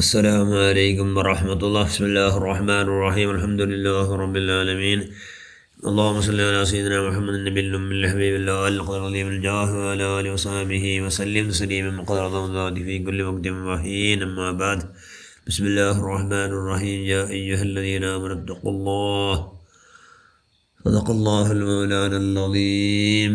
السلام عليكم ورحمة الله. بسم الله الرحمن الرحيم. الحمد لله رب العالمين. اللهم صل على سيدنا محمد النبي الأمي الحبيب الله القدر العظيم الجاه وعلى آله وصحبه وسلم تسليما قدر الله في كل وقت وحين. أما بعد. بسم الله الرحمن الرحيم. يا أيها الذين آمنوا اتقوا الله. صدق الله المولانا العظيم.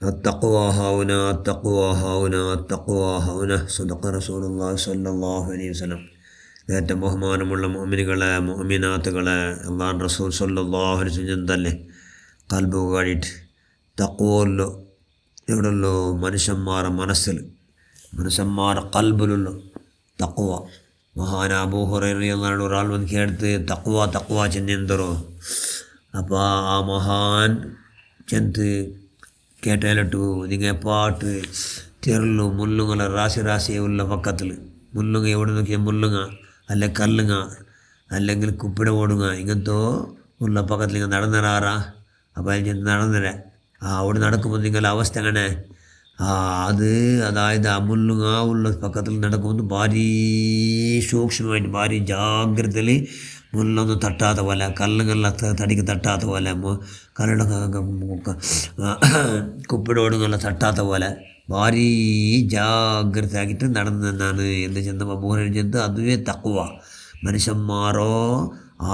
التقوى هاهنا التقوى هاهنا التقوى هاهنا. صدق رسول الله صلى الله عليه وسلم. ഏറ്റവും ബഹുമാനമുള്ള മുഅ്മിനുകളെ മുഅ്മിനാത്തുകളെ അല്ലാഹു റസൂൽ സല്ലല്ലാഹു അലൈഹി വസല്ലം തന്നെ കൽബ് കാണിട്ട് തഖ്വല്ലോ എവിടെല്ലോ മനുഷ്യന്മാരെ മനസ്സിൽ മനുഷ്യന്മാരെ കൽബിലുള്ള തഖ്വ. മഹാന അബൂ ഹുറൈറ റളിയല്ലാഹു ഒരാൾ വന്ന് കേട്ട് തഖ്വ ചെന്നെന്തരോ. അപ്പോൾ ആ മഹാൻ ചെന്ന് കേട്ടാലിട്ടു നിങ്ങൾ പാട്ട് ചെറുള്ളു മുള്ളുങ്ങളെ രാശി ഉള്ള പക്കത്തിൽ മുള്ളുങ്ങ എവിടെ നോക്കിയാൽ മുള്ളുങ്ങ അല്ലെ കല്ലുങ്ങ അല്ലെങ്കിൽ കുപ്പിട ഓടുങ്ങ ഇങ്ങനത്തോ ഉള്ള പക്കത്തിൽ നിങ്ങൾ നടന്നിറാറാ. അപ്പോൾ അതിൽ ചെന്ന് നടന്നിരാ അവിടെ നടക്കുമ്പോൾ നിങ്ങളുടെ അവസ്ഥ എങ്ങനെ അതായത് ആ മുള്ളുങ്ങ ഉള്ള പക്കത്തിൽ നടക്കുമ്പോൾ ഭാരി സൂക്ഷ്മമായിട്ട് ഭാരി ജാഗ്രതയിൽ മുള്ളൊന്നും തട്ടാത്ത പോലെ കല്ലുകളെ തടിക്ക് തട്ടാത്ത പോലെ കല്ലുടെ കുപ്പിടോടുകളെ തട്ടാത്ത പോലെ ഭാരി ജാഗ്രത ആക്കിയിട്ട് നടന്നെന്നാണ് എന്ന് ചെന്നപ്പോൾ മോഹൻ ചെന്ന് അതുവേ തഖ്വ. മനുഷ്യന്മാരോ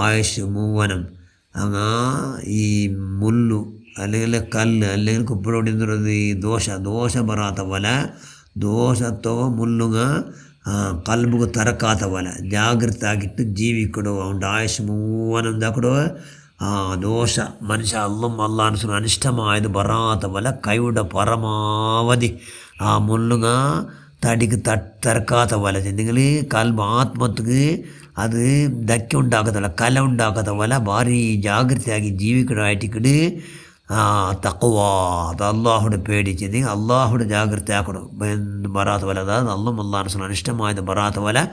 ആയുഷ് മൂവനം ഈ മുള്ളു അല്ലെങ്കിൽ കല്ല് അല്ലെങ്കിൽ കുപ്പിടോടി എന്ന് പറയുന്നത് ഈ ദോഷ പറയാത്ത പോലെ ദോഷത്തോ മുള്ളുങ്ങ കൽബുക്ക് തറക്കാത്ത പോലെ ജാഗ്രത ആക്കിയിട്ട് ജീവിക്കടോ. അതുകൊണ്ട് ആയുഷ് മൂവനം എന്താക്കടോ ദോഷ മനുഷ്യ അള്ളാഹു അനിഷ്ടമായത് പറയാത്ത പോലെ കൈയുടെ പരമാവധി മുള്ളുങ്ങ തടിക്ക് തറക്കാത്ത പോലെ നിങ്ങൾ കൽബ് ആത്മക്ക് അത് ധക്ക ഉണ്ടാക്കത്തല്ല കല ഉണ്ടാക്കാത്ത പോലെ ഭാരി ജാഗ്രതയാക്കി ജീവിക്കണമായിട്ടിക്കിട്ട് തഖ്വ അത് അള്ളാഹുടെ പേടിച്ച് അള്ളാഹുടെ ജാഗ്രത ആക്കണം പറയാത്ത പോലെ അതായത് അള്ളാഹു അനിഷ്ടമായത് പറയാത്ത പോലെ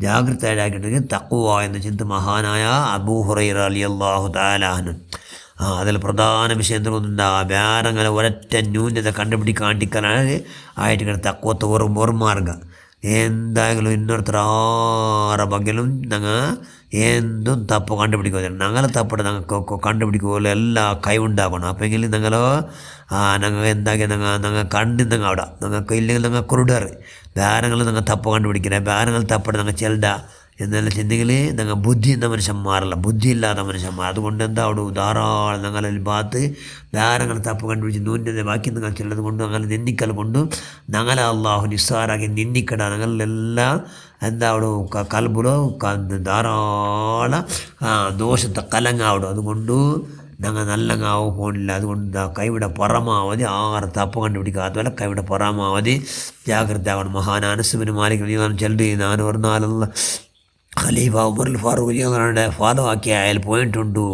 ജാഗ്രതയാക്കിയിട്ടുണ്ടെങ്കിൽ തഖ്വ എന്ന് ചിന്ത മഹാനായ അബൂ ഹുറൈറ റളിയല്ലാഹു തആല അൻഹു. അതിൽ പ്രധാന വിഷയം എന്തുകൊണ്ടാ വേറെങ്ങനെ ഒരൊറ്റ ന്യൂനത കണ്ടുപിടിക്കാണ്ടിക്കാനാണ് ആയിട്ട് തഖ്വത്തെ ഒരു മാർഗം എന്തായാലും ഇന്നൊരുത്തരാറെ ബഗ്ഗലും ഞങ്ങൾ എന്തും തപ്പ് കണ്ടുപിടിക്കുക ഞങ്ങളെ തപ്പിട്ട് ഞങ്ങൾക്ക് കണ്ടുപിടിക്കുമല്ലോ എല്ലാ കഴിവുണ്ടാക്കണം. അപ്പോഴെങ്കിൽ ഞങ്ങൾ എന്താക്കി ഞങ്ങൾ കണ്ടിരുന്നെങ്കിൽ അവിടെ ഞങ്ങൾക്ക് ഇല്ലെങ്കിൽ ഞങ്ങൾ കുരുടർ വേറെങ്ങൾ ഞങ്ങൾ തപ്പ് കണ്ടുപിടിക്കുക വേറെങ്ങൾ തപ്പിട്ട് ഞങ്ങൾ ചെൽഡ എന്നെല്ലാം ചിന്തെങ്കിൽ ഞങ്ങൾ ബുദ്ധി എന്ന മനുഷ്യന്മാരല്ല ബുദ്ധിയില്ലാത്ത മനുഷ്യന്മാർ. അതുകൊണ്ട് എന്താ അവിടെ ധാരാളം ഞങ്ങളിൽ ഭാഗത്ത് വേറെങ്ങൾ തപ്പ് കണ്ടുപിടിച്ച് നൂന്യത ബാക്കി നിങ്ങൾ ചെല്ലത് കൊണ്ട് ഞങ്ങൾ നിന്ദിക്കൽ കൊണ്ടും ഞങ്ങളെ അള്ളാഹു നിസ്സാരാക്കി നിന്ദിക്കട ഞങ്ങളെല്ലാം എന്താ അവിടെ കൽബുലോ ധാരാളം ദോഷത്തെ കലങ്ങാവിടും. അതുകൊണ്ട് ഞങ്ങൾ നല്ലങ്ങാവും പോണില്ല. അതുകൊണ്ട് കൈവിടെ പരമാവധി ആറ് തപ്പ് കണ്ടുപിടിക്കാത്ത പോലെ കൈവിടെ പരമാവധി ജാഗ്രത ആവണം. മഹാൻ അനസ് ബിൻ മാലിക് ചെല്ലി ഞാൻ ഒരു നാലുള്ള ഖലീഫ ഉമറുൽ ഫാറൂഖ് റളിയല്ലാഹുവിനെ ഫോളോ ആക്കി അയാൾ പോയിട്ടുണ്ടു.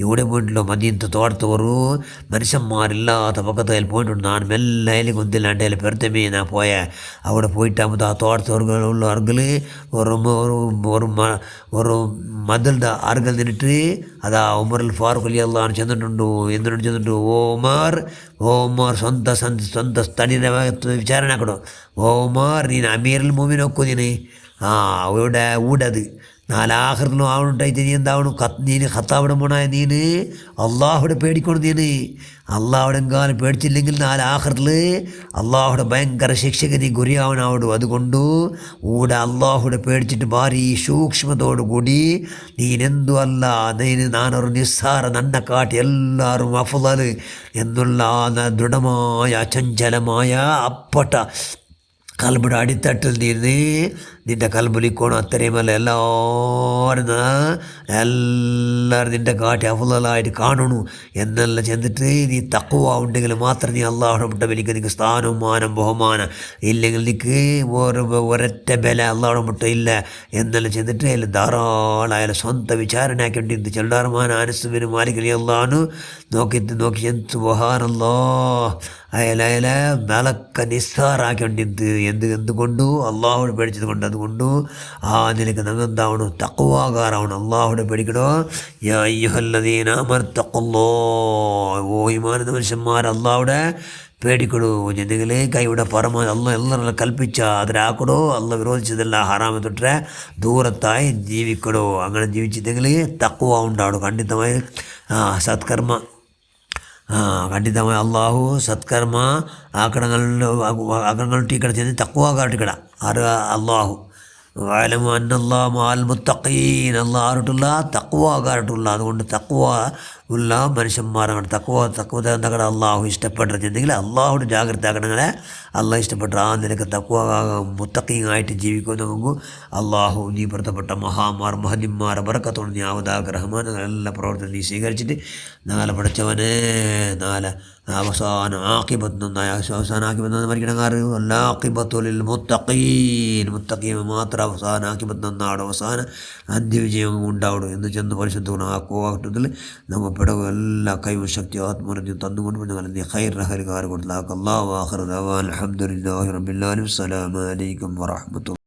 ഇവിടെ പോയിട്ടുണ്ടോ മദീനത്തെ തോട്ടത്തോറു മനുഷ്യന്മാരില്ലാത്ത പക്കത്ത് അയാൾ പോയിട്ടുണ്ട്. ഞാൻ മെല്ലെ അതിൽ കൊന്തില്ലാണ്ട് അതിൽ പെരുത്തമേ ഞാൻ അവിടെ പോയിട്ടാകുമ്പോൾ ആ തോട്ടത്തോറുകളുള്ള അറുകൾ ഒരു മതിലിൻ്റെ അറുകൾ നിന്നിട്ട് അതാ ഉമറുൽ ഫാറൂഖ് റളിയല്ലാഹു ചെന്നിട്ടുണ്ടു. എന്തിനോട് ചെന്നിട്ടു ഓമാർ സ്വന്തം തടിയുടെ വിചാരണ ആക്കണോ ഓമാർ നീ അമീറുൽ മുഅ്മിനീൻ നോക്കൂ നീ അവിടെ ഊടത് നാലാഹൃത്തിലും ആവണുണ്ടായിട്ട് നീ എന്താവണം നീന് ഖത്താവിടെ പോണായ നീന് അള്ളാഹുടെ പേടിക്കണം. നീന് അള്ളാഹുടെ എങ്കാലം പേടിച്ചില്ലെങ്കിൽ നാലാഹൃത്തിൽ അള്ളാഹുടെ ഭയങ്കര ശിക്ഷക്ക് നീ ഗുരിയാവനാവിടും. അതുകൊണ്ട് ഊടെ അള്ളാഹുടെ പേടിച്ചിട്ട് ഭാരി സൂക്ഷ്മതോടു കൂടി നീനെന്തു അല്ല നീന് നാനൊരു നിസ്സാര നന്നെ കാട്ടി എല്ലാവരും അഫ്ളൽ എന്നുള്ള ദൃഢമായ അചഞ്ചലമായ അപ്പട്ട കൽബിയുടെ അടിത്തട്ടിൽ നീ നിൻ്റെ കൽബിലിക്കോണം. അത്രയുമല്ല എല്ലാവരും നിൻ്റെ കാട്ടി അഫ്ളലായിട്ട് കാണണു എന്നെല്ലാം ചെന്നിട്ട് നീ തഖ്വ ഉണ്ടെങ്കിൽ മാത്രം നീ അള്ളാഹുടെ മുട്ട വലിക്കുക. നിനക്ക് സ്ഥാനവും മാനം ബഹുമാനം ഇല്ലെങ്കിൽ നിനക്ക് ഒരൊറ്റ ബല അള്ളാഹുടെ മുട്ട ഇല്ല എന്നെല്ലാം ചെന്നിട്ട് അതിൽ ധാരാളം അയാൾ സ്വന്തം വിചാരണയാക്കിയിട്ട് ചെല്ലാറുമാൻ അനസ് ബിൻ മാലിക് റളിയല്ലാഹു അൻഹു നോക്കി ചെന്ന് സുബ്ഹാനല്ലാഹ് അയാളെ വിളക്ക നിസ്സാറാക്കേണ്ടിയത് എന്തുകൊണ്ടു അള്ളാഹുടെ പേടിച്ചത് കൊണ്ട്. അതുകൊണ്ട് നിനക്ക് ഞങ്ങൾ എന്താവണം തഖ്വാകാരാവണം അള്ളാഹുടെ പേടിക്കണോ. യാ അയ്യുഹല്ലദീന ആമനൂ തഖുല്ലാഹ് ഓ ഈമാൻ മനുഷ്യന്മാർ അള്ളാഹുടെ പേടിക്കടോ ജനങ്ങളെ കൈയുടെ പരമാവധി അല്ല എല്ലാവരും കൽപ്പിച്ച അതിലാക്കടോ അല്ല വിരോധിച്ചതെല്ല ഹറാമ തൊട്ടേ ദൂരത്തായി ജീവിക്കടോ അങ്ങനെ ജീവിച്ചിട്ടെങ്കിൽ തക്കുവ ഉണ്ടാവും ഖണ്ഡിതമായി സത്കർമ്മ ഖണ്ഡിതമായി അള്ളാഹു സത്കർമ്മ ആക്കണങ്ങൾ ടീക്കട ചെയ്ത് തക്കുവ കാട്ടിക്കട ആറ് അള്ളാഹു വാലമു അന്നല്ലാ മാൽ മുത്തഖീൻ അള്ളാഹുട്ടുള്ള തക്കുവകാരട്ടുള്ള അതുകൊണ്ട് തക്കുവ ഉള്ള മനുഷ്യന്മാരാണ് തക്കുവ എന്താക്കട അള്ളാഹു ഇഷ്ടപ്പെട്ടിരുന്നെങ്കിൽ അള്ളാഹുടെ ജാഗ്രത ആക്കണങ്ങളെ അള്ളാഹ് ഇഷ്ടപ്പെട്ട ആ നിനക്ക് തക്കുവ മുത്തഖീനായിട്ട് ജീവിക്കും നമുക്ക് അള്ളാഹു നീ പൊരുത്തപ്പെട്ട മഹദിന്മാരെ ബറക്കത്തോട് നീ ആവതാഗ്രഹമാൻ എല്ലാ പ്രവർത്തനം നീ സ്വീകരിച്ചിട്ട് നാളെ പഠിച്ചവനെ നാളെ അവസാനം ആക്കിബത്ത് നന്നായി അവസാനം ആക്കിബത്ത് നന്നായി മരിക്കണങ്ങാറ് അല്ലാക്കിബത്തുലിൽ മുത്തഖീൻ മാത്രം അവസാനം ആക്കിബത്ത് നന്നാടും അവസാനം അന്ത്യവിജയം ഉണ്ടാവിടും എന്ന് ചെന്ന് പരിശുദ്ധ ആക്കുവാട്ടത്തിൽ നമ്മൾ പെടവും എല്ലാ കൈവും ശക്തി ആത്മനിർജ്ജം തന്നുകൊണ്ട് ഞങ്ങൾ നീ ഹൈർ കൊടുത്താൽ അല്ലാഹു ആഖിറു ദഅവാന അൽഹംദുലില്ലാഹി റബ്ബിൽ ആലമീൻ അസ്സലാമു അലൈക്കും വറഹ്മത്തുള്ളാഹി